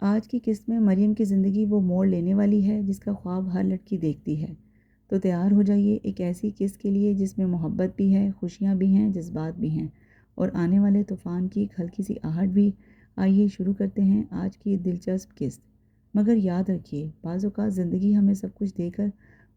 آج کی قسط میں مریم کی زندگی وہ موڑ لینے والی ہے جس کا خواب ہر لڑکی دیکھتی ہے۔ تو تیار ہو جائیے ایک ایسی قسط کے لیے جس میں محبت بھی ہے، خوشیاں بھی ہیں، جذبات بھی ہیں اور آنے والے طوفان کی ایک ہلکی سی آہٹ بھی۔ آئیے شروع کرتے ہیں آج کی دلچسپ قسط۔ مگر یاد رکھیے، بعض اوقات زندگی ہمیں سب کچھ دے کر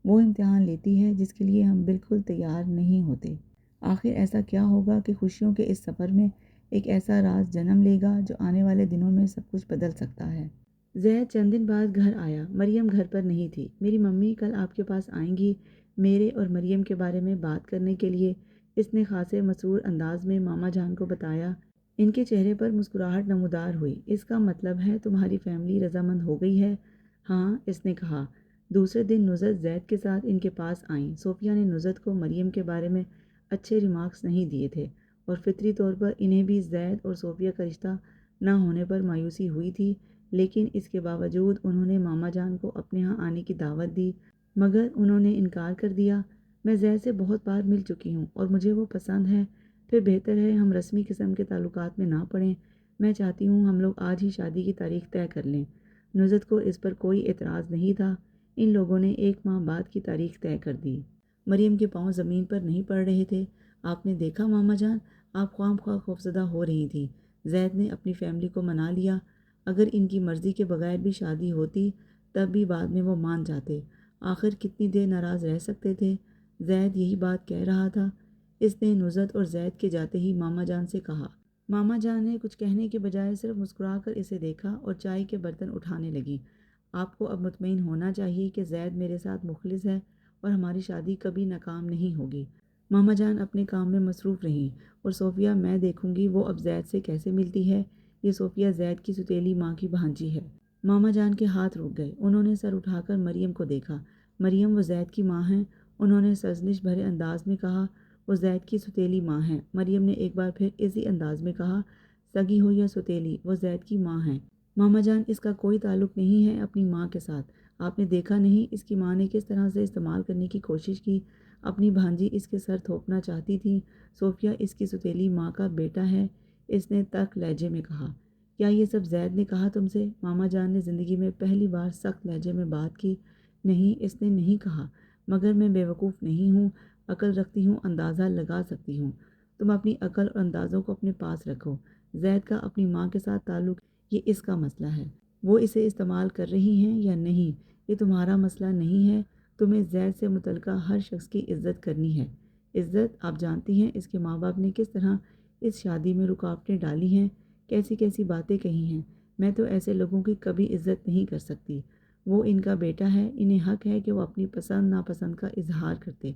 وہ امتحان لیتی ہے جس کے لیے ہم بالکل تیار نہیں ہوتے۔ آخر ایسا کیا ہوگا کہ خوشیوں کے اس سفر میں ایک ایسا راز جنم لے گا جو آنے والے دنوں میں سب کچھ بدل سکتا ہے۔ زید چند دن بعد گھر آیا۔ مریم گھر پر نہیں تھی۔ میری ممی کل آپ کے پاس آئیں گی میرے اور مریم کے بارے میں بات کرنے کے لیے، اس نے خاصے مسرور انداز میں ماما جان کو بتایا۔ ان کے چہرے پر مسکراہٹ نمودار ہوئی۔ اس کا مطلب ہے تمہاری فیملی رضامند ہو گئی ہے؟ ہاں، اس نے کہا۔ دوسرے دن نصرت زید کے ساتھ ان کے پاس آئیں۔ صوفیہ نے نصرت کو مریم کے بارے میں اچھے ریمارکس نہیں دیے تھے اور فطری طور پر انہیں بھی زید اور صوفیہ کا رشتہ نہ ہونے پر مایوسی ہوئی تھی، لیکن اس کے باوجود انہوں نے ماما جان کو اپنے ہاں آنے کی دعوت دی، مگر انہوں نے انکار کر دیا۔ میں زید سے بہت بار مل چکی ہوں اور مجھے وہ پسند ہے، پھر بہتر ہے ہم رسمی قسم کے تعلقات میں نہ پڑیں۔ میں چاہتی ہوں ہم لوگ آج ہی شادی کی تاریخ طے کر لیں۔ نصرت کو اس پر کوئی اعتراض نہیں تھا۔ ان لوگوں نے 1 ماہ بعد کی تاریخ طے کر دی۔ مریم کے پاؤں زمین پر نہیں پڑ رہے تھے۔ آپ نے دیکھا ماما جان، آپ خواہ مخواہ خوفزدہ ہو رہی تھیں۔ زید نے اپنی فیملی کو منا لیا۔ اگر ان کی مرضی کے بغیر بھی شادی ہوتی تب بھی بعد میں وہ مان جاتے۔ آخر کتنی دیر ناراض رہ سکتے تھے؟ زید یہی بات کہہ رہا تھا۔ اس نے نصرت اور زید کے جاتے ہی ماما جان سے کہا۔ ماما جان نے کچھ کہنے کے بجائے صرف مسکرا کر اسے دیکھا اور چائے کے برتن اٹھانے لگی۔ آپ کو اب مطمئن ہونا چاہیے کہ زید میرے ساتھ مخلص ہے اور ہماری شادی کبھی ناکام نہیں ہوگی۔ ماما جان اپنے کام میں مصروف رہیں اور صوفیہ میں دیکھوں گی وہ اب زید سے کیسے ملتی ہے۔ یہ صوفیہ زید کی سوتیلی ماں کی بھانجی ہے۔ ماما جان کے ہاتھ رک گئے۔ انہوں نے سر اٹھا کر مریم کو دیکھا۔ مریم وہ زید کی ماں ہیں؟ انہوں نے سرزنش بھرے انداز میں کہا۔ وہ زید کی سوتیلی ماں ہیں۔ مریم نے ایک بار پھر اسی انداز میں کہا۔ سگی ہو یا سوتیلی، وہ زید کی ماں ہیں۔ ماما جان، اس کا کوئی تعلق نہیں ہے اپنی ماں کے ساتھ۔ آپ نے دیکھا نہیں اس کی ماں نے کس طرح سے استعمال کرنے کی کوشش کی؟ اپنی بھانجی اس کے سر تھوپنا چاہتی تھی۔ صوفیہ اس کی سوتیلی ماں کا بیٹا ہے، اس نے تلخ لہجے میں کہا۔ کیا یہ سب زید نے کہا تم سے؟ ماما جان نے زندگی میں پہلی بار سخت لہجے میں بات کی۔ نہیں، اس نے نہیں کہا، مگر میں بیوقوف نہیں ہوں، عقل رکھتی ہوں، اندازہ لگا سکتی ہوں۔ تم اپنی عقل اور اندازوں کو اپنے پاس رکھو۔ زید کا اپنی ماں کے ساتھ تعلق، یہ اس کا مسئلہ ہے۔ وہ اسے استعمال کر رہی ہیں یا نہیں، یہ تمہارا مسئلہ نہیں ہے۔ تمہیں زید سے متعلقہ ہر شخص کی عزت کرنی ہے۔ عزت، آپ جانتی ہیں اس کے ماں باپ نے کس طرح اس شادی میں رکاوٹیں ڈالی ہیں، کیسی کیسی باتیں کہی ہیں۔ میں تو ایسے لوگوں کی کبھی عزت نہیں کر سکتی۔ وہ ان کا بیٹا ہے، انہیں حق ہے کہ وہ اپنی پسند ناپسند کا اظہار کرتے۔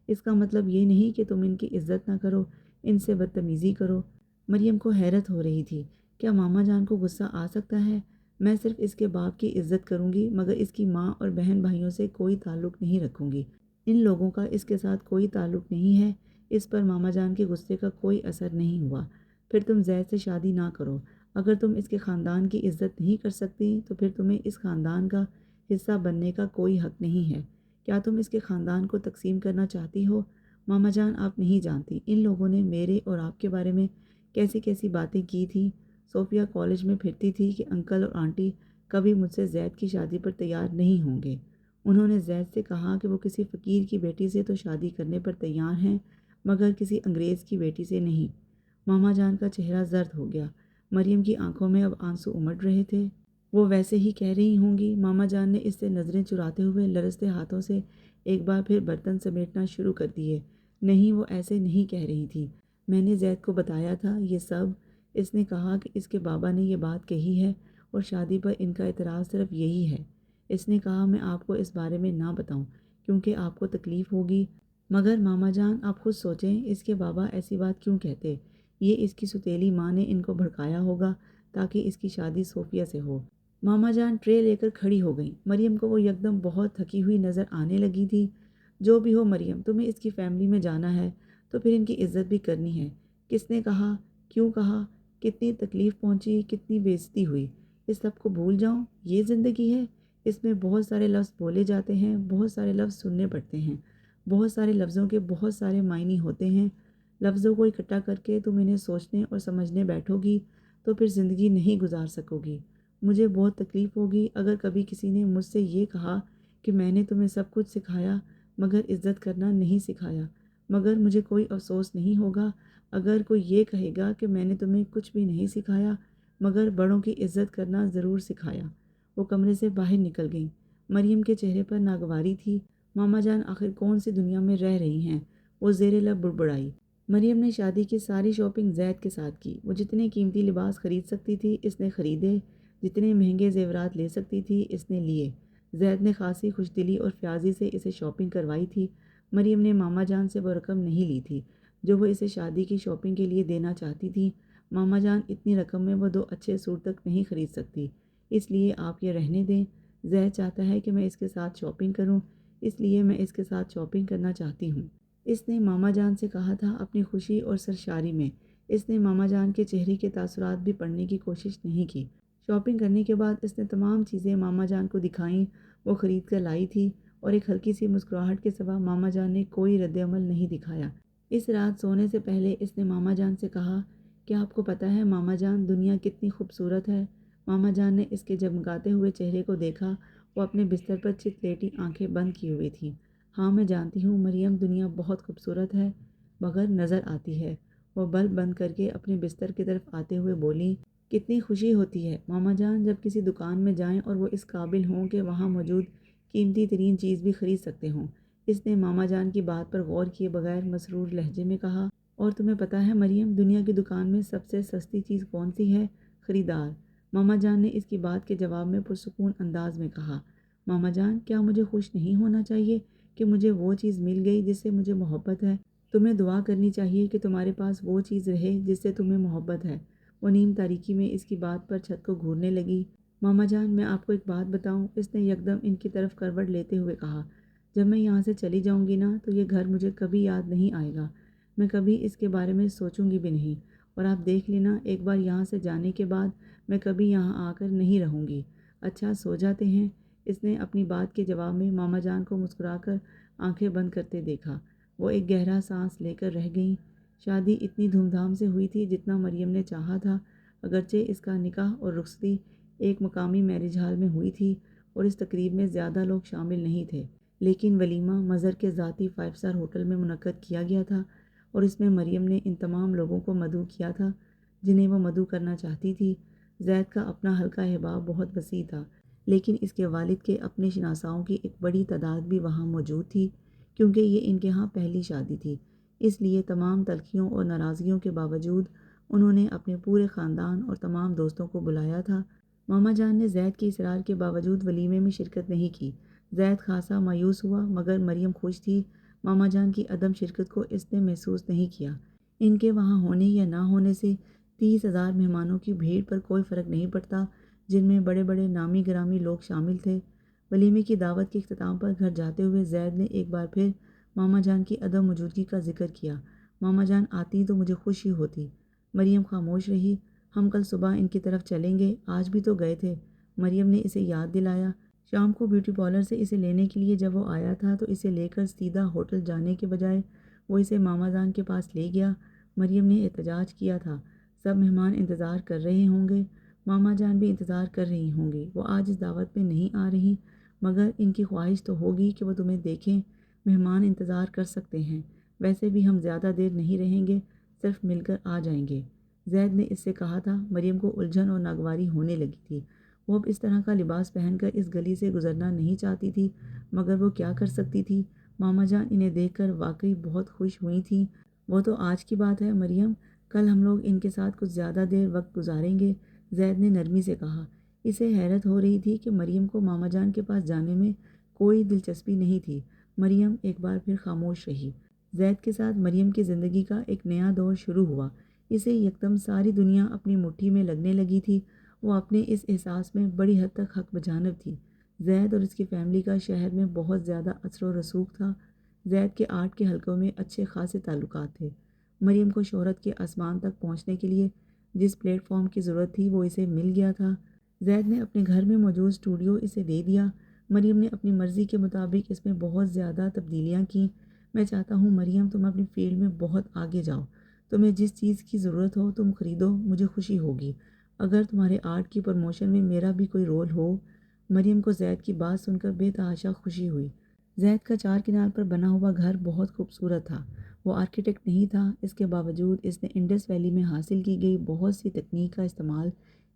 اس کا مطلب یہ نہیں کہ تم ان کی عزت نہ کرو، ان سے بدتمیزی کرو۔ مریم کو حیرت ہو رہی تھی۔ کیا ماما جان کو غصہ آ سکتا ہے؟ میں صرف اس کے باپ کی عزت کروں گی، مگر اس کی ماں اور بہن بھائیوں سے کوئی تعلق نہیں رکھوں گی۔ ان لوگوں کا اس کے ساتھ کوئی تعلق نہیں ہے۔ اس پر ماما جان کے غصے کا کوئی اثر نہیں ہوا۔ پھر تم زید سے شادی نہ کرو۔ اگر تم اس کے خاندان کی عزت نہیں کر سکتی تو پھر تمہیں اس خاندان کا حصہ بننے کا کوئی حق نہیں ہے۔ کیا تم اس کے خاندان کو تقسیم کرنا چاہتی ہو؟ ماما جان، آپ نہیں جانتی ان لوگوں نے میرے اور آپ کے بارے میں کیسی کیسی باتیں کی تھیں۔ صوفیہ کالج میں پھرتی تھی کہ انکل اور آنٹی کبھی مجھ سے زید کی شادی پر تیار نہیں ہوں گے۔ انہوں نے زید سے کہا کہ وہ کسی فقیر کی بیٹی سے تو شادی کرنے پر تیار ہیں، مگر کسی انگریز کی بیٹی سے نہیں۔ ماما جان کا چہرہ زرد ہو گیا۔ مریم کی آنکھوں میں اب آنسو امڑ رہے تھے۔ وہ ویسے ہی کہہ رہی ہوں گی۔ ماما جان نے اس سے نظریں چراتے ہوئے لرزتے ہاتھوں سے ایک بار پھر برتن سمیٹنا شروع کر دیے۔ نہیں، وہ ایسے نہیں کہہ رہی تھی۔ میں نے زید کو بتایا تھا یہ سب۔ اس نے کہا کہ اس کے بابا نے یہ بات کہی ہے اور شادی پر ان کا اعتراض صرف یہی ہے۔ اس نے کہا میں آپ کو اس بارے میں نہ بتاؤں کیونکہ آپ کو تکلیف ہوگی۔ مگر ماما جان، آپ خود سوچیں، اس کے بابا ایسی بات کیوں کہتے؟ یہ اس کی سوتیلی ماں نے ان کو بھڑکایا ہوگا تاکہ اس کی شادی صوفیہ سے ہو۔ ماما جان ٹرے لے کر کھڑی ہو گئیں۔ مریم کو وہ یکدم بہت تھکی ہوئی نظر آنے لگی تھی۔ جو بھی ہو مریم، تمہیں اس کی فیملی میں جانا ہے تو پھر ان کی عزت بھی کرنی ہے۔ کس نے کہا؟ کیوں کہا؟ کتنی تکلیف پہنچی، کتنی بےعزتی ہوئی۔ اس سب کو بھول جاؤں؟ یہ زندگی ہے۔ اس میں بہت سارے لفظ بولے جاتے ہیں، بہت سارے لفظ سننے پڑتے ہیں، بہت سارے لفظوں کے بہت سارے معنی ہوتے ہیں۔ لفظوں کو اکٹھا کر کے تم انہیں سوچنے اور سمجھنے بیٹھو گی تو پھر زندگی نہیں گزار سکو گی۔ مجھے بہت تکلیف ہوگی اگر کبھی کسی نے مجھ سے یہ کہا کہ میں نے تمہیں سب کچھ سکھایا مگر عزت کرنا نہیں سکھایا، مگر مجھے کوئی افسوس نہیں ہوگا اگر کوئی یہ کہے گا کہ میں نے تمہیں کچھ بھی نہیں سکھایا مگر بڑوں کی عزت کرنا ضرور سکھایا۔ وہ کمرے سے باہر نکل گئیں۔ مریم کے چہرے پر ناگواری تھی۔ ماما جان آخر کون سی دنیا میں رہ رہی ہیں؟ وہ زیر لب بڑبڑائی۔ مریم نے شادی کی ساری شاپنگ زید کے ساتھ کی۔ وہ جتنے قیمتی لباس خرید سکتی تھی اس نے خریدے، جتنے مہنگے زیورات لے سکتی تھی اس نے لیے۔ زید نے خاصی خوش دلی اور فیاضی سے اسے شاپنگ کروائی تھی۔ مریم نے ماما جان سے وہ رقم نہیں لی تھی جو وہ اسے شادی کی شاپنگ کے لیے دینا چاہتی تھی۔ ماما جان اتنی رقم میں وہ 2 اچھے سوٹ تک نہیں خرید سکتی، اس لیے آپ یہ رہنے دیں۔ زید چاہتا ہے کہ میں اس کے ساتھ شاپنگ کروں، اس لیے میں اس کے ساتھ شاپنگ کرنا چاہتی ہوں، اس نے ماما جان سے کہا تھا اپنی خوشی اور سرشاری میں۔ اس نے ماما جان کے چہرے کے تاثرات بھی پڑھنے کی کوشش نہیں کی۔ شاپنگ کرنے کے بعد اس نے تمام چیزیں ماما جان کو دکھائیں، وہ خرید کر لائی تھی اور ایک ہلکی سی مسکراہٹ کے سوا ماما جان نے کوئی رد عمل نہیں دکھایا۔ اس رات سونے سے پہلے اس نے ماما جان سے کہا کہ آپ کو پتہ ہے ماما جان دنیا کتنی خوبصورت ہے؟ ماما جان نے اس کے جگمگاتے ہوئے چہرے کو دیکھا۔ وہ اپنے بستر پر چت لیٹی آنکھیں بند کی ہوئی تھیں۔ ہاں میں جانتی ہوں مریم، دنیا بہت خوبصورت ہے مگر نظر آتی ہے۔ وہ بلب بند کر کے اپنے بستر کی طرف آتے ہوئے بولی، کتنی خوشی ہوتی ہے ماما جان جب کسی دکان میں جائیں اور وہ اس قابل ہوں کہ وہاں موجود قیمتی ترین چیز بھی خرید سکتے ہوں۔ اس نے ماما جان کی بات پر غور کیے بغیر مسرور لہجے میں کہا، اور تمہیں پتہ ہے مریم دنیا کی دکان میں سب سے سستی چیز کون سی ہے؟ خریدار۔ ماما جان نے اس کی بات کے جواب میں پرسکون انداز میں کہا، ماما جان کیا مجھے خوش نہیں ہونا چاہیے کہ مجھے وہ چیز مل گئی جس سے مجھے محبت ہے؟ تمہیں دعا کرنی چاہیے کہ تمہارے پاس وہ چیز رہے جس سے تمہیں محبت ہے۔ وہ نیم تاریکی میں اس کی بات پر چھت کو گھورنے لگی۔ ماما جان میں آپ کو ایک بات بتاؤں، اس نے یکدم ان کی طرف کروٹ لیتے ہوئے کہا، جب میں یہاں سے چلی جاؤں گی نا تو یہ گھر مجھے کبھی یاد نہیں آئے گا، میں کبھی اس کے بارے میں سوچوں گی بھی نہیں، اور آپ دیکھ لینا ایک بار یہاں سے جانے کے بعد میں کبھی یہاں آ کر نہیں رہوں گی۔ اچھا سو جاتے ہیں؟ اس نے اپنی بات کے جواب میں ماما جان کو مسکرا کر آنکھیں بند کرتے دیکھا۔ وہ ایک گہرا سانس لے کر رہ گئیں۔ شادی اتنی دھوم دھام سے ہوئی تھی جتنا مریم نے چاہا تھا، اگرچہ اس کا نکاح اور رخصتی ایک مقامی میرج ہال میں ہوئی تھی اور اس تقریب میں زیادہ لوگ شامل نہیں تھے، لیکن ولیمہ مظہر کے ذاتی 5 اسٹار ہوٹل میں منعقد کیا گیا تھا اور اس میں مریم نے ان تمام لوگوں کو مدعو کیا تھا جنہیں وہ مدعو کرنا چاہتی تھی۔ زید کا اپنا حلقہ احباب بہت وسیع تھا، لیکن اس کے والد کے اپنے شناساؤں کی ایک بڑی تعداد بھی وہاں موجود تھی، کیونکہ یہ ان کے ہاں پہلی شادی تھی۔ اس لیے تمام تلخیوں اور ناراضگیوں کے باوجود انہوں نے اپنے پورے خاندان اور تمام دوستوں کو بلایا تھا۔ ماما جان نے زید کے اصرار کے باوجود ولیمے میں شرکت نہیں کی۔ زید خاصا مایوس ہوا مگر مریم خوش تھی۔ ماما جان کی عدم شرکت کو اس نے محسوس نہیں کیا۔ ان کے وہاں ہونے یا نہ ہونے سے 30,000 مہمانوں کی بھیڑ پر کوئی فرق نہیں پڑتا، جن میں بڑے بڑے نامی گرامی لوگ شامل تھے۔ ولیمے کی دعوت کے اختتام پر گھر جاتے ہوئے زید نے ایک بار پھر ماما جان کی عدم موجودگی کا ذکر کیا۔ ماما جان آتی تو مجھے خوشی ہوتی۔ مریم خاموش رہی۔ ہم کل صبح ان کی طرف چلیں گے، آج بھی تو گئے تھے، مریم نے اسے یاد دلایا۔ شام کو بیوٹی پارلر سے اسے لینے کے لیے جب وہ آیا تھا تو اسے لے کر سیدھا ہوٹل جانے کے بجائے وہ اسے ماما جان کے پاس لے گیا۔ مریم نے احتجاج کیا تھا، سب مہمان انتظار کر رہے ہوں گے، ماما جان بھی انتظار کر رہی ہوں گی، وہ آج اس دعوت میں نہیں آ رہی، مگر ان کی خواہش تو ہوگی کہ وہ تمہیں دیکھیں، مہمان انتظار کر سکتے ہیں، ویسے بھی ہم زیادہ دیر نہیں رہیں گے، صرف مل کر آ جائیں گے، زید نے اس سے کہا تھا۔ مریم کو الجھن اور ناگواری ہونے لگی تھی۔ وہ اب اس طرح کا لباس پہن کر اس گلی سے گزرنا نہیں چاہتی تھی، مگر وہ کیا کر سکتی تھی؟ ماما جان انہیں دیکھ کر واقعی بہت خوش ہوئی تھیں۔ وہ تو آج کی بات ہے مریم، کل ہم لوگ ان کے ساتھ کچھ زیادہ دیر وقت گزاریں گے، زید نے نرمی سے کہا۔ اسے حیرت ہو رہی تھی کہ مریم کو ماما جان کے پاس جانے میں کوئی دلچسپی نہیں تھی۔ مریم ایک بار پھر خاموش رہی۔ زید کے ساتھ مریم کی زندگی کا ایک نیا دور شروع ہوا۔ اسے یکدم ساری دنیا اپنی مٹھی میں لگنے لگی تھی۔ وہ اپنے اس احساس میں بڑی حد تک حق بجانب تھی۔ زید اور اس کی فیملی کا شہر میں بہت زیادہ اثر و رسوخ تھا۔ زید کے آرٹ کے حلقوں میں اچھے خاصے تعلقات تھے۔ مریم کو شہرت کے آسمان تک پہنچنے کے لیے جس پلیٹ فارم کی ضرورت تھی وہ اسے مل گیا تھا۔ زید نے اپنے گھر میں موجود اسٹوڈیو اسے دے دیا۔ مریم نے اپنی مرضی کے مطابق اس میں بہت زیادہ تبدیلیاں کیں۔ میں چاہتا ہوں مریم تم اپنی فیلڈ میں بہت آگے جاؤ، تمہیں جس چیز کی ضرورت ہو تم خریدو، مجھے خوشی ہوگی۔ اگر تمہارے آرٹ کی پروموشن میں میرا بھی کوئی رول ہو۔ مریم کو زید کی بات سن کر بے تحاشا خوشی ہوئی۔ زید کا چار کنار پر بنا ہوا گھر بہت خوبصورت تھا۔ وہ آرکیٹیکٹ نہیں تھا، اس کے باوجود اس نے انڈس ویلی میں حاصل کی گئی بہت سی تکنیک کا استعمال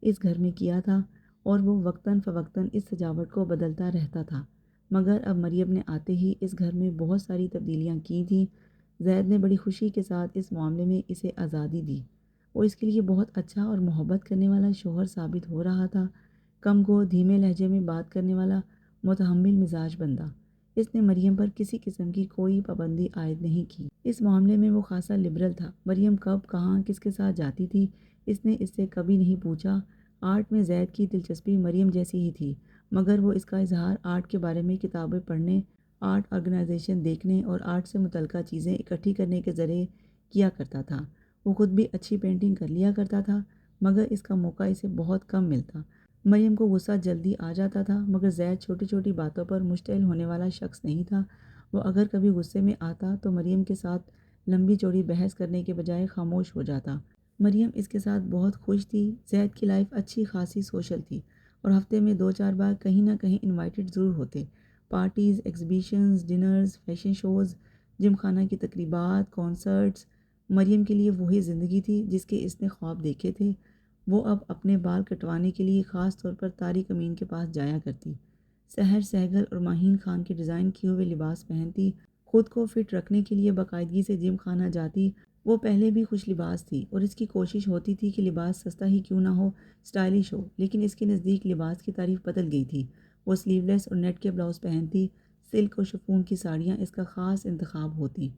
اس گھر میں کیا تھا، اور وہ وقتاً فوقتاً اس سجاوٹ کو بدلتا رہتا تھا۔ مگر اب مریم نے آتے ہی اس گھر میں بہت ساری تبدیلیاں کی تھیں۔ زید نے بڑی خوشی کے ساتھ اس معاملے میں اسے آزادی دی۔ وہ اس کے لیے بہت اچھا اور محبت کرنے والا شوہر ثابت ہو رہا تھا، کم گو دھیمے لہجے میں بات کرنے والا متحمل مزاج بندہ۔ اس نے مریم پر کسی قسم کی کوئی پابندی عائد نہیں کی۔ اس معاملے میں وہ خاصا لبرل تھا۔ مریم کب کہاں کس کے ساتھ جاتی تھی اس نے اس سے کبھی نہیں پوچھا۔ آرٹ میں زید کی دلچسپی مریم جیسی ہی تھی، مگر وہ اس کا اظہار آرٹ کے بارے میں کتابیں پڑھنے، آرٹ آرگنائزیشن دیکھنے اور آرٹ سے متعلقہ چیزیں اکٹھی کرنے کے ذریعے کیا کرتا تھا۔ وہ خود بھی اچھی پینٹنگ کر لیا کرتا تھا، مگر اس کا موقع اسے بہت کم ملتا۔ مریم کو غصہ جلدی آ جاتا تھا، مگر زید چھوٹی چھوٹی باتوں پر مشتعل ہونے والا شخص نہیں تھا۔ وہ اگر کبھی غصے میں آتا تو مریم کے ساتھ لمبی چوڑی بحث کرنے کے بجائے خاموش ہو جاتا۔ مریم اس کے ساتھ بہت خوش تھی۔ زید کی لائف اچھی خاصی سوشل تھی، اور ہفتے میں 2-4 بار کہیں نہ کہیں انوائٹڈ ضرور ہوتے۔ Parties, exhibitions, dinners, fashion shows, Gymkhana کی تقریبات، کانسرٹس۔ مریم کے لیے وہی زندگی تھی جس کے اس نے خواب دیکھے تھے۔ وہ اب اپنے بال کٹوانے کے لیے خاص طور پر طارق امین کے پاس جایا کرتی، سحر سہگل اور ماہین خان کے ڈیزائن کیے ہوئے لباس پہنتی، خود کو فٹ رکھنے کے لیے باقاعدگی سے جم خانہ جاتی۔ وہ پہلے بھی خوش لباس تھی، اور اس کی کوشش ہوتی تھی کہ لباس سستا ہی کیوں نہ ہو، سٹائلش ہو، لیکن اس کے نزدیک لباس کی تعریف بدل گئی تھی۔ وہ سلیو لیس اور نیٹ کے بلاؤز پہنتی، سلک اور شفون کی ساڑیاں اس کا خاص انتخاب ہوتی۔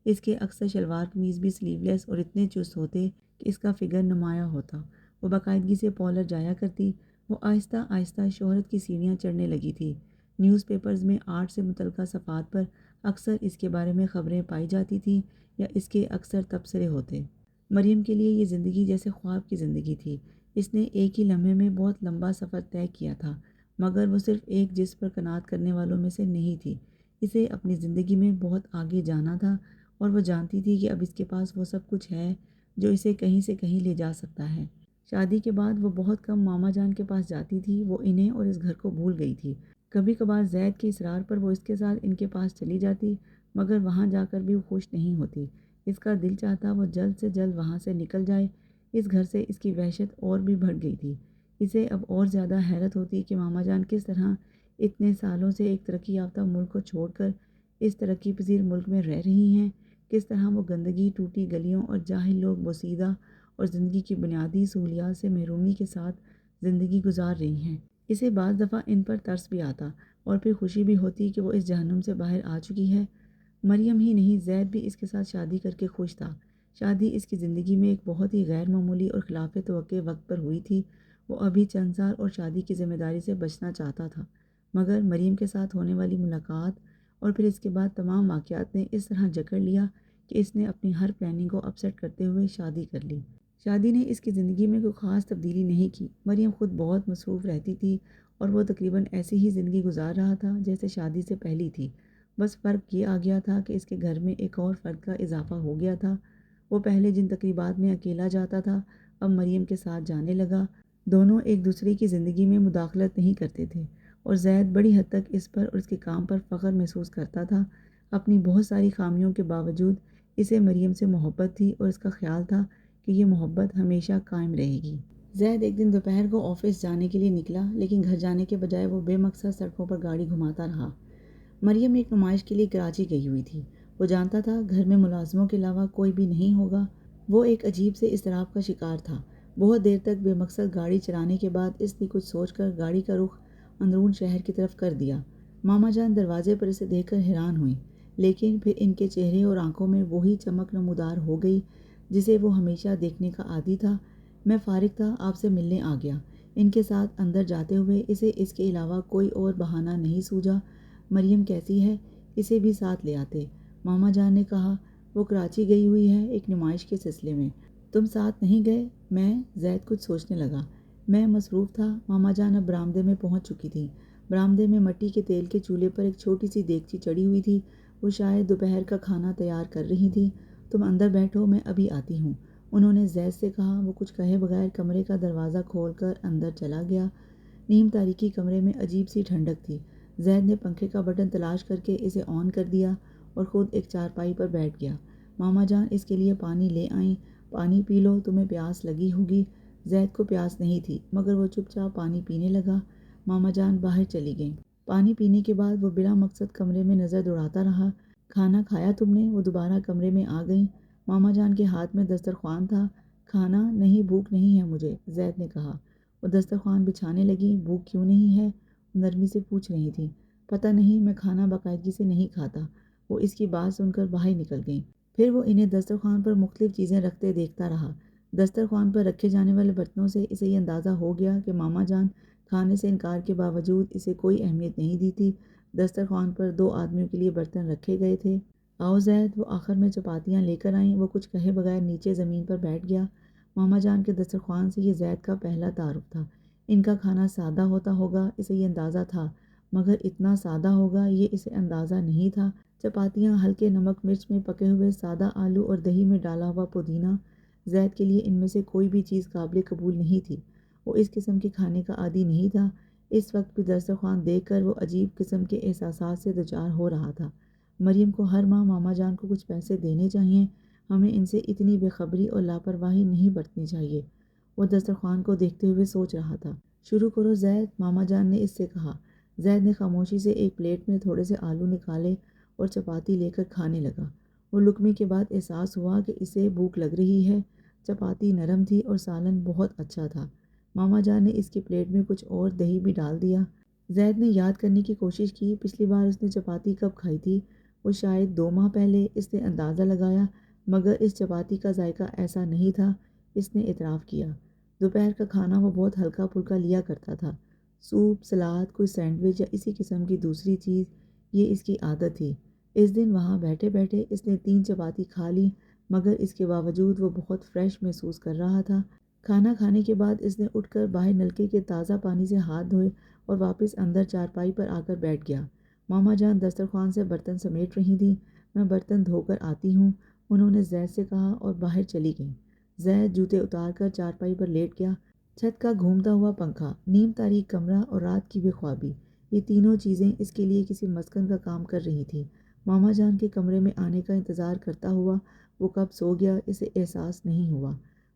اس کے اکثر شلوار قمیض بھی سلیو لیس اور اتنے چست ہوتے کہ اس کا فگر نمایاں ہوتا۔ وہ باقاعدگی سے پارلر جایا کرتی۔ وہ آہستہ آہستہ شہرت کی سیڑھیاں چڑھنے لگی تھی۔ نیوز پیپرز میں آرٹ سے متعلقہ صفحات پر اکثر اس کے بارے میں خبریں پائی جاتی تھیں یا اس کے اکثر تبصرے ہوتے۔ مریم کے لیے یہ زندگی جیسے خواب کی زندگی تھی۔ اس نے ایک ہی لمحے میں بہت لمبا سفر طے کیا تھا، مگر وہ صرف ایک جسم پر قناعت کرنے والوں میں سے نہیں تھی۔ اسے اپنی زندگی میں بہت آگے جانا تھا، اور وہ جانتی تھی کہ اب اس کے پاس وہ سب کچھ ہے جو اسے کہیں سے کہیں لے جا سکتا ہے۔ شادی کے بعد وہ بہت کم ماما جان کے پاس جاتی تھی۔ وہ انہیں اور اس گھر کو بھول گئی تھی۔ کبھی کبھار زید کے اصرار پر وہ اس کے ساتھ ان کے پاس چلی جاتی، مگر وہاں جا کر بھی وہ خوش نہیں ہوتی۔ اس کا دل چاہتا وہ جلد سے جلد وہاں سے نکل جائے۔ اس گھر سے اس کی وحشت اور بھی بڑھ گئی تھی۔ اسے اب اور زیادہ حیرت ہوتی کہ ماما جان کس طرح اتنے سالوں سے ایک ترقی یافتہ ملک کو چھوڑ کر اس ترقی پذیر ملک میں رہ رہی ہیں۔ کس طرح وہ گندگی، ٹوٹی گلیوں اور جاہل لوگ بوسیدہ اور زندگی کی بنیادی سہولیات سے محرومی کے ساتھ زندگی گزار رہی ہیں۔ اسے بعض دفعہ ان پر ترس بھی آتا، اور پھر خوشی بھی ہوتی کہ وہ اس جہنم سے باہر آ چکی ہے۔ مریم ہی نہیں، زید بھی اس کے ساتھ شادی کر کے خوش تھا۔ شادی اس کی زندگی میں ایک بہت ہی غیر معمولی اور خلاف توقع وقت پر ہوئی تھی۔ وہ ابھی چند سال اور شادی کی ذمہ داری سے بچنا چاہتا تھا، مگر مریم کے ساتھ ہونے والی ملاقات اور پھر اس کے بعد تمام واقعات نے اس طرح جکڑ لیا کہ اس نے اپنی ہر پلاننگ کو اپسیٹ کرتے ہوئے شادی کر لی۔ شادی نے اس کی زندگی میں کوئی خاص تبدیلی نہیں کی۔ مریم خود بہت مصروف رہتی تھی، اور وہ تقریباً ایسی ہی زندگی گزار رہا تھا جیسے شادی سے پہلی تھی۔ بس فرق یہ آ گیا تھا کہ اس کے گھر میں ایک اور فرد کا اضافہ ہو گیا تھا۔ وہ پہلے جن تقریبات میں اکیلا جاتا تھا، اب مریم کے ساتھ جانے لگا۔ دونوں ایک دوسرے کی زندگی میں مداخلت نہیں کرتے تھے، اور زید بڑی حد تک اس پر اور اس کے کام پر فخر محسوس کرتا تھا۔ اپنی بہت ساری خامیوں کے باوجود اسے مریم سے محبت تھی، اور اس کا خیال تھا کہ یہ محبت ہمیشہ قائم رہے گی۔ زید ایک دن دوپہر کو آفس جانے کے لیے نکلا، لیکن گھر جانے کے بجائے وہ بے مقصد سڑکوں پر گاڑی گھماتا رہا۔ مریم ایک نمائش کے لیے کراچی گئی ہوئی تھی۔ وہ جانتا تھا گھر میں ملازموں کے علاوہ کوئی بھی نہیں ہوگا۔ وہ ایک عجیب سے اضطراب کا شکار تھا۔ بہت دیر تک بے مقصد گاڑی چلانے کے بعد اس نے کچھ سوچ کر گاڑی کا رخ اندرون شہر کی طرف کر دیا۔ ماما جان دروازے پر اسے دیکھ کر حیران ہوئیں، لیکن پھر ان کے چہرے اور آنکھوں میں وہی چمک نمودار ہو گئی جسے وہ ہمیشہ دیکھنے کا عادی تھا۔ میں فارغ تھا، آپ سے ملنے آ گیا۔ ان کے ساتھ اندر جاتے ہوئے اسے اس کے علاوہ کوئی اور بہانہ نہیں سوجا۔ مریم کیسی ہے؟ اسے بھی ساتھ لے آتے، ماما جان نے کہا۔ وہ کراچی گئی ہوئی ہے ایک نمائش کے سلسلے میں۔ تم ساتھ نہیں گئے؟ زید کچھ سوچنے لگا۔ میں مصروف تھا۔ ماما جان اب برآمدے میں پہنچ چکی تھیں۔ برآمدے میں مٹی کے تیل کے چولہے پر ایک چھوٹی سی دیگچی چڑھی ہوئی تھی۔ وہ شاید دوپہر کا کھانا تیار کر رہی تھیں۔ تم اندر بیٹھو، میں ابھی آتی ہوں۔ انہوں نے زید سے کہا۔ وہ کچھ کہے بغیر کمرے کا دروازہ کھول کر اندر چلا گیا۔ نیم تاریکی کمرے میں عجیب سی ٹھنڈک تھی۔ زید نے پنکھے کا بٹن تلاش کر کے اسے آن کر دیا اور خود ایک چارپائی پر بیٹھ گیا۔ ماما جان اس کے لیے پانی لے آئیں، پانی پی لو، تمہیں پیاس لگی ہوگی۔ زید کو پیاس نہیں تھی مگر وہ چپ چاپ پانی پینے لگا۔ ماما جان باہر چلی گئیں۔ پانی پینے کے بعد وہ بلا مقصد کمرے میں نظر دوڑاتا رہا۔ کھانا کھایا تم نے؟ وہ دوبارہ کمرے میں آ گئیں۔ ماما جان کے ہاتھ میں دسترخوان تھا۔ کھانا نہیں، بھوک نہیں ہے مجھے، زید نے کہا۔ وہ دسترخوان بچھانے لگیں۔ بھوک کیوں نہیں ہے؟ وہ نرمی سے پوچھ رہی تھیں۔ پتہ نہیں، میں کھانا باقاعدگی سے نہیں کھاتا۔ وہ اس کی بات سن کر باہر نکل گئیں۔ پھر وہ انہیں دسترخوان پر مختلف چیزیں رکھتے دیکھتا رہا۔ دسترخوان پر رکھے جانے والے برتنوں سے اسے یہ اندازہ ہو گیا کہ ماما جان کھانے سے انکار کے باوجود اسے کوئی اہمیت نہیں دی تھی۔ دسترخوان پر 2 آدمیوں کے لیے برتن رکھے گئے تھے۔ آؤ زید، وہ آخر میں چپاتیاں لے کر آئیں۔ وہ کچھ کہے بغیر نیچے زمین پر بیٹھ گیا۔ ماما جان کے دسترخوان سے یہ زید کا پہلا تعارف تھا۔ ان کا کھانا سادہ ہوتا ہوگا، اسے یہ اندازہ تھا، مگر اتنا سادہ ہوگا یہ اسے اندازہ نہیں تھا۔ چپاتیاں ہلکے نمک مرچ میں پکے ہوئے، سادہ آلو اور دہی میں ڈالا ہوا پودینہ۔ زید کے لیے ان میں سے کوئی بھی چیز قابل قبول نہیں تھی۔ وہ اس قسم کے کھانے کا عادی نہیں تھا۔ اس وقت بھی دسترخوان دیکھ کر وہ عجیب قسم کے احساسات سے دوچار ہو رہا تھا۔ مریم کو ہر ماہ ماما جان کو کچھ پیسے دینے چاہئیں، ہمیں ان سے اتنی بے خبری اور لاپرواہی نہیں برتنی چاہیے۔ وہ دسترخوان کو دیکھتے ہوئے سوچ رہا تھا۔ شروع کرو زید، ماما جان نے اس سے کہا۔ زید نے خاموشی سے ایک پلیٹ میں تھوڑے سے آلو نکالے اور چپاتی لے کر کھانے لگا۔ وہ لقمے کے بعد احساس ہوا کہ اسے بھوک لگ رہی ہے۔ چپاتی نرم تھی اور سالن بہت اچھا تھا۔ ماما جان نے اس کی پلیٹ میں کچھ اور دہی بھی ڈال دیا۔ زید نے یاد کرنے کی کوشش کی پچھلی بار اس نے چپاتی کب کھائی تھی۔ وہ شاید 2 ماہ پہلے۔ اس نے اندازہ لگایا، مگر اس چپاتی کا ذائقہ ایسا نہیں تھا۔ اس نے اعتراف کیا۔ دوپہر کا کھانا وہ بہت ہلکا پھلکا لیا کرتا تھا، سوپ، سلاد، کوئی سینڈوچ یا اسی قسم کی دوسری چیز، یہ اس کی عادت تھی۔ اس دن وہاں بیٹھے بیٹھے اس نے 3 چپاتی کھا لی، مگر اس کے باوجود وہ بہت فریش محسوس کر رہا تھا۔ کھانا کھانے کے بعد اس نے اٹھ کر باہر نلکے کے تازہ پانی سے ہاتھ دھوئے اور واپس اندر چارپائی پر آ کر بیٹھ گیا۔ ماما جان دسترخوان سے برتن سمیٹ رہی تھیں۔ میں برتن دھو کر آتی ہوں، انہوں نے زید سے کہا اور باہر چلی گئیں۔ زید جوتے اتار کر چارپائی پر لیٹ گیا۔ چھت کا گھومتا ہوا پنکھا، نیم تاریک کمرہ اور رات کی بے خوابی، یہ تینوں چیزیں اس کے لیے کسی مسکن کا کام کر رہی تھیں۔ ماما جان کے کمرے میں آنے کا انتظار کرتا ہوا وہ کب سو گیا اسے احساس نہیں ہوا۔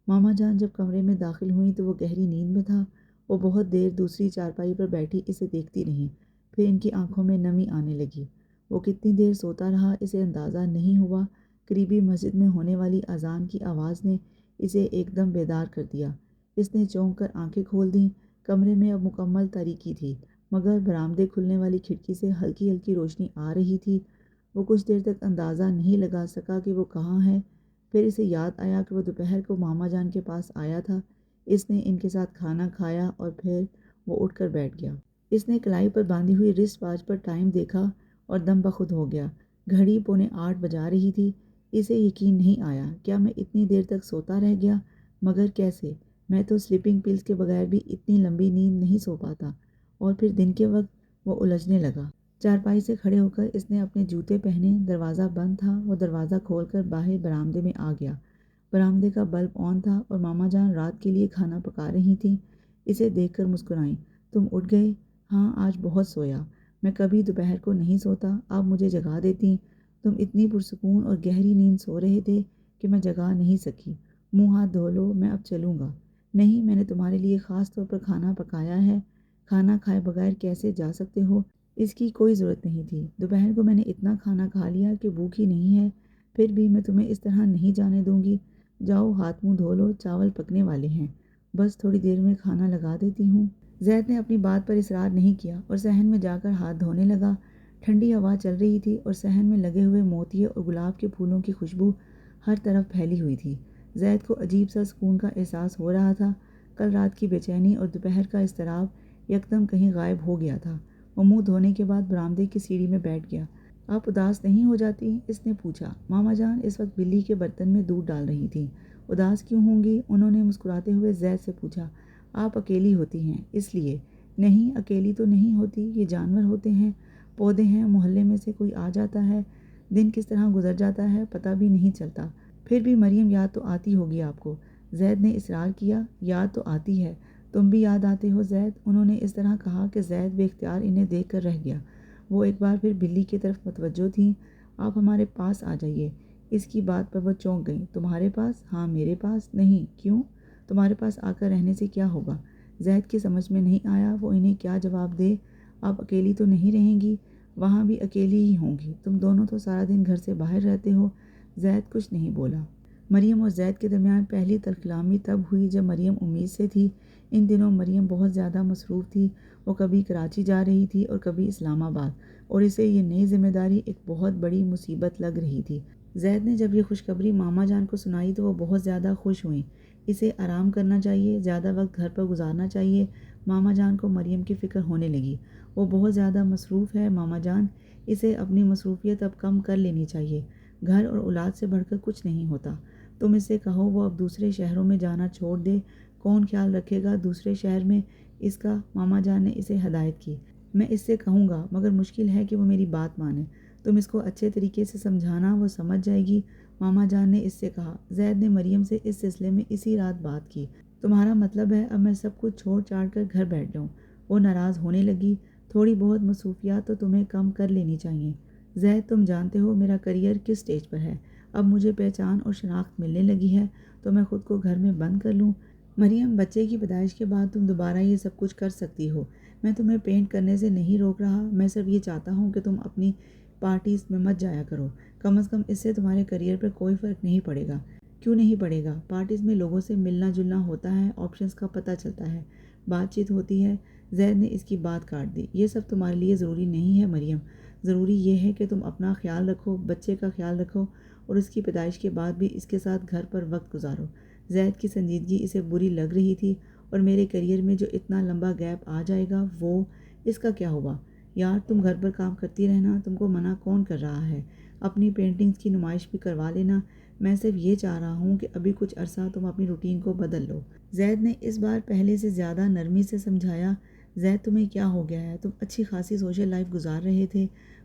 ماما جان جب کمرے میں داخل ہوئیں تو وہ گہری نیند میں تھا۔ وہ بہت دیر دوسری چارپائی پر بیٹھی اسے دیکھتی رہیں، پھر ان کی آنکھوں میں نمی آنے لگی۔ وہ کتنی دیر سوتا رہا اسے اندازہ نہیں ہوا۔ قریبی مسجد میں ہونے والی اذان کی آواز نے اسے ایک دم بیدار کر دیا۔ اس نے چونک کر آنکھیں کھول دیں۔ کمرے میں اب مکمل تاریکی تھی، مگر برآمدے کھلنے والی کھڑکی سے ہلکی ہلکی روشنی آ رہی تھی۔ وہ کچھ دیر تک اندازہ نہیں لگا سکا کہ وہ کہاں ہے۔ پھر اسے یاد آیا کہ وہ دوپہر کو ماما جان کے پاس آیا تھا۔ اس نے ان کے ساتھ کھانا کھایا اور پھر وہ اٹھ کر بیٹھ گیا۔ اس نے کلائی پر باندھی ہوئی رسٹ واچ پر ٹائم دیکھا اور دم بخود ہو گیا۔ گھڑی 7:45 بجا رہی تھی۔ اسے یقین نہیں آیا، کیا میں اتنی دیر تک سوتا رہ گیا؟ مگر کیسے؟ میں تو سلیپنگ پلز کے بغیر بھی اتنی لمبی نیند نہیں سو پاتا۔ اور پھر دن کے وقت وہ الجھنے لگا۔ چارپائی سے کھڑے ہو کر اس نے اپنے جوتے پہنے۔ دروازہ بند تھا۔ وہ دروازہ کھول کر باہر برآمدے میں آ گیا۔ برآمدے کا بلب آن تھا اور ماما جان رات کے لیے کھانا پکا رہی تھیں۔ اسے دیکھ کر مسکرائیں۔ تم اٹھ گئے؟ ہاں، آج بہت سویا۔ میں کبھی دوپہر کو نہیں سوتا، آپ مجھے جگا دیتی۔ تم اتنی پرسکون اور گہری نیند سو رہے تھے کہ میں جگا نہیں سکی۔ منہ ہاتھ دھو لو، میں اب چلوں گا۔ نہیں، میں نے تمہارے لیے خاص طور پر کھانا پکایا ہے۔ کھانا کھائے بغیر کیسے جا سکتے ہو؟ اس کی کوئی ضرورت نہیں تھی۔ دوپہر کو میں نے اتنا کھانا کھا لیا کہ بھوک ہی نہیں ہے۔ پھر بھی میں تمہیں اس طرح نہیں جانے دوں گی۔ جاؤ ہاتھ منہ دھو لو، چاول پکنے والے ہیں، بس تھوڑی دیر میں کھانا لگا دیتی ہوں۔ زید نے اپنی بات پر اصرار نہیں کیا اور صحن میں جا کر ہاتھ دھونے لگا۔ ٹھنڈی ہوا چل رہی تھی اور صحن میں لگے ہوئے موتیے اور گلاب کے پھولوں کی خوشبو ہر طرف پھیلی ہوئی تھی۔ زید کو عجیب سا سکون کا احساس ہو رہا تھا۔ کل رات کی بے چینی اور دوپہر کا اضطراب یکدم کہیں غائب ہو گیا تھا۔ وہ منہ دھونے کے بعد برآمدے کی سیڑھی میں بیٹھ گیا۔ آپ اداس نہیں ہو جاتی؟ اس نے پوچھا۔ ماما جان اس وقت بلی کے برتن میں دودھ ڈال رہی تھیں۔ اداس کیوں ہوں گی؟ انہوں نے مسکراتے ہوئے زید سے پوچھا۔ آپ اکیلی ہوتی ہیں اس لیے؟ نہیں، اکیلی تو نہیں ہوتی، یہ جانور ہوتے ہیں، پودے ہیں، محلے میں سے کوئی آ جاتا ہے، دن کس طرح گزر جاتا ہے پتہ بھی نہیں چلتا۔ پھر بھی مریم یاد تو آتی ہوگی آپ کو، زید نے اصرار کیا۔ یاد تو آتی ہے، تم بھی یاد آتے ہو زید، انہوں نے اس طرح کہا کہ زید بے اختیار انہیں دیکھ کر رہ گیا۔ وہ ایک بار پھر بلی کی طرف متوجہ تھیں۔ آپ ہمارے پاس آ جائیے۔ اس کی بات پر وہ چونک گئیں۔ تمہارے پاس؟ ہاں میرے پاس۔ نہیں، کیوں؟ تمہارے پاس آ کر رہنے سے کیا ہوگا؟ زید کی سمجھ میں نہیں آیا وہ انہیں کیا جواب دے۔ آپ اکیلی تو نہیں رہیں گی؟ وہاں بھی اکیلی ہی ہوں گی، تم دونوں تو سارا دن گھر سے باہر رہتے ہو۔ زید کچھ نہیں بولا۔ مریم اور زید کے درمیان پہلی تلخلامی تب ہوئی جب مریم امید سے تھی۔ ان دنوں مریم بہت زیادہ مصروف تھی۔ وہ کبھی کراچی جا رہی تھی اور کبھی اسلام آباد، اور اسے یہ نئی ذمہ داری ایک بہت بڑی مصیبت لگ رہی تھی۔ زید نے جب یہ خوشخبری ماما جان کو سنائی تو وہ بہت زیادہ خوش ہوئیں۔ اسے آرام کرنا چاہیے، زیادہ وقت گھر پر گزارنا چاہیے۔ ماما جان کو مریم کی فکر ہونے لگی۔ وہ بہت زیادہ مصروف ہے ماما جان، اسے اپنی مصروفیت اب کم کر لینی چاہیے۔ گھر اور اولاد سے بڑھ کر کچھ نہیں ہوتا۔ تم اسے کہو وہ اب دوسرے شہروں میں جانا چھوڑ دے، کون خیال رکھے گا دوسرے شہر میں اس کا؟ ماما جان نے اسے ہدایت کی۔ میں اس سے کہوں گا، مگر مشکل ہے کہ وہ میری بات مانے۔ تم اس کو اچھے طریقے سے سمجھانا، وہ سمجھ جائے گی، ماما جان نے اس سے کہا۔ زید نے مریم سے اس سلسلے میں اسی رات بات کی۔ تمہارا مطلب ہے اب میں سب کچھ چھوڑ چھاڑ کر گھر بیٹھ جاؤں؟ وہ ناراض ہونے لگی۔ تھوڑی بہت مصروفیات تو تمہیں کم کر لینی چاہیے زید، تم جانتے ہو میرا کریئر کس سٹیج پر ہے، اب مجھے پہچان اور شناخت ملنے لگی ہے، تو میں خود کو گھر میں بند کر لوں؟ مریم، بچے کی پیدائش کے بعد تم دوبارہ یہ سب کچھ کر سکتی ہو۔ میں تمہیں پینٹ کرنے سے نہیں روک رہا، میں صرف یہ چاہتا ہوں کہ تم اپنی پارٹیز میں مت جایا کرو۔ کم از کم اس سے تمہارے کریئر پر کوئی فرق نہیں پڑے گا۔ کیوں نہیں پڑے گا؟ پارٹیز میں لوگوں سے ملنا جلنا ہوتا ہے، آپشنز کا پتہ چلتا ہے، بات چیت ہوتی ہے۔ زید نے اس کی بات کاٹ دی۔ یہ سب تمہارے لیے ضروری نہیں ہے مریم، ضروری یہ ہے کہ تم اپنا خیال رکھو، بچے کا خیال رکھو، اور اس کی پیدائش کے بعد بھی اس کے ساتھ گھر پر وقت گزارو۔ زید کی سنجیدگی اسے بری لگ رہی تھی۔ اور میرے کریئر میں جو اتنا لمبا گیپ آ جائے گا وہ، اس کا کیا ہوا؟ یار تم گھر پر کام کرتی رہنا، تم کو منع کون کر رہا ہے؟ اپنی پینٹنگز کی نمائش بھی کروا لینا، میں صرف یہ چاہ رہا ہوں کہ ابھی کچھ عرصہ تم اپنی روٹین کو بدل لو۔ زید نے اس بار پہلے سے زیادہ نرمی سے سمجھایا۔ زید تمہیں کیا ہو گیا ہے؟ تم اچھی خاصی سوشل لائف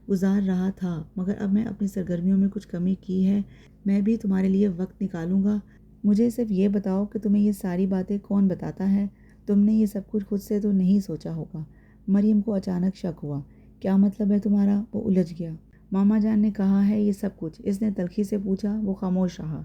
گزار رہا تھا، مگر اب میں اپنی سرگرمیوں میں کچھ کمی کی ہے، میں بھی تمہارے لیے وقت نکالوں گا۔ مجھے صرف یہ بتاؤ کہ تمہیں یہ ساری باتیں کون بتاتا ہے؟ تم نے یہ سب کچھ خود سے تو نہیں سوچا ہوگا۔ مریم کو اچانک شک ہوا۔ کیا مطلب ہے تمہارا؟ وہ الجھ گیا۔ ماما جان نے کہا ہے یہ سب کچھ؟ اس نے تلخی سے پوچھا۔ وہ خاموش رہا۔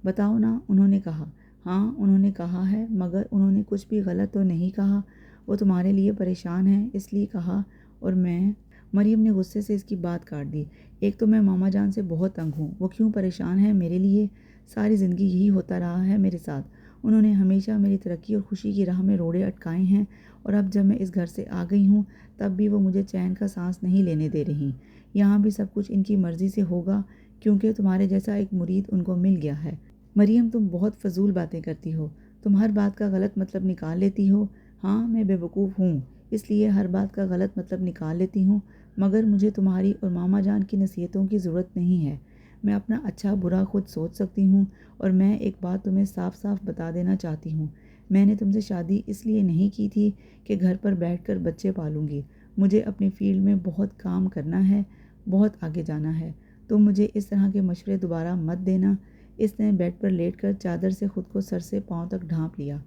بتاؤ نا، انہوں نے کہا۔ ہاں انہوں نے کہا ہے، مگر انہوں نے کچھ بھی غلط تو نہیں کہا، وہ تمہارے لیے پریشان ہیں اس لیے کہا، اور میں… مریم نے غصے سے اس کی بات کاٹ دی۔ ایک تو میں ماما جان سے بہت تنگ ہوں، وہ کیوں پریشان ہے میرے لیے؟ ساری زندگی یہی ہوتا رہا ہے میرے ساتھ، انہوں نے ہمیشہ میری ترقی اور خوشی کی راہ میں روڑے اٹکائے ہیں، اور اب جب میں اس گھر سے آ گئی ہوں تب بھی وہ مجھے چین کا سانس نہیں لینے دے رہی۔ یہاں بھی سب کچھ ان کی مرضی سے ہوگا کیونکہ تمہارے جیسا ایک مرید ان کو مل گیا ہے۔ مریم تم بہت فضول باتیں کرتی ہو، تم ہر بات کا غلط مطلب نکال لیتی ہو۔ ہاں میں بے وقوف ہوں، اس لیے ہر بات کا غلط مطلب نکال لیتی ہوں، مگر مجھے تمہاری اور ماما جان کی نصیحتوں کی ضرورت نہیں ہے۔ میں اپنا اچھا برا خود سوچ سکتی ہوں، اور میں ایک بات تمہیں صاف صاف بتا دینا چاہتی ہوں، میں نے تم سے شادی اس لیے نہیں کی تھی کہ گھر پر بیٹھ کر بچے پالوں گی۔ مجھے اپنی فیلڈ میں بہت کام کرنا ہے، بہت آگے جانا ہے۔ تم مجھے اس طرح کے مشورے دوبارہ مت دینا۔ اس نے بیڈ پر لیٹ کر چادر سے خود کو سر سے پاؤں تک ڈھانپ لیا۔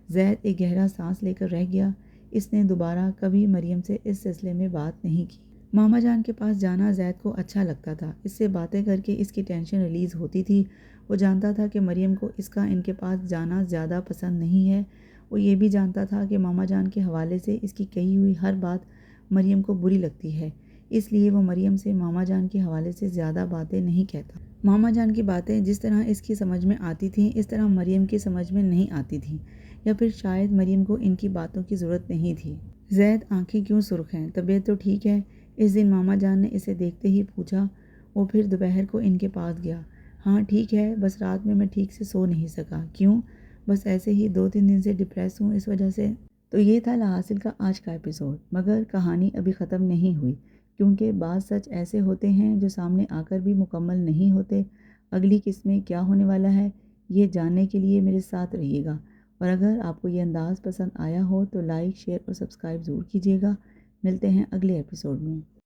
زید ایک گہرا سانس لے کر رہ گیا۔ اس نے دوبارہ کبھی مریم سے اس سلسلے میں بات نہیں کی۔ ماما جان کے پاس جانا زید کو اچھا لگتا تھا، اس سے باتیں کر کے اس کی ٹینشن ریلیز ہوتی تھی۔ وہ جانتا تھا کہ مریم کو اس کا ان کے پاس جانا زیادہ پسند نہیں ہے۔ وہ یہ بھی جانتا تھا کہ ماما جان کے حوالے سے اس کی کہی ہوئی ہر بات مریم کو بری لگتی ہے، اس لیے وہ مریم سے ماما جان کے حوالے سے زیادہ باتیں نہیں کہتا۔ ماما جان کی باتیں جس طرح اس کی سمجھ میں آتی تھیں اس طرح مریم کی سمجھ میں نہیں آتی تھیں، یا پھر شاید مریم کو ان کی باتوں کی ضرورت نہیں تھی۔ زید آنکھیں کیوں سرخ ہیں؟ طبیعت تو ٹھیک ہے؟ اس دن ماما جان نے اسے دیکھتے ہی پوچھا۔ وہ پھر دوپہر کو ان کے پاس گیا۔ ہاں ٹھیک ہے، بس رات میں ٹھیک سے سو نہیں سکا۔ کیوں؟ بس ایسے ہی 2-3 دن سے ڈپریس ہوں، اس وجہ سے۔ تو یہ تھا لاحاصل کا آج کا ایپیسوڈ، مگر کہانی ابھی ختم نہیں ہوئی، کیونکہ بعض سچ ایسے ہوتے ہیں جو سامنے آ کر بھی مکمل نہیں ہوتے۔ اگلی قسط میں کیا ہونے والا ہے یہ جاننے کے لیے میرے ساتھ رہیے گا، اور اگر آپ کو یہ انداز پسند آیا ہو تو لائک، شیئر اور سبسکرائب ضرور کیجیے گا۔ ملتے ہیں اگلے ایپیسوڈ میں۔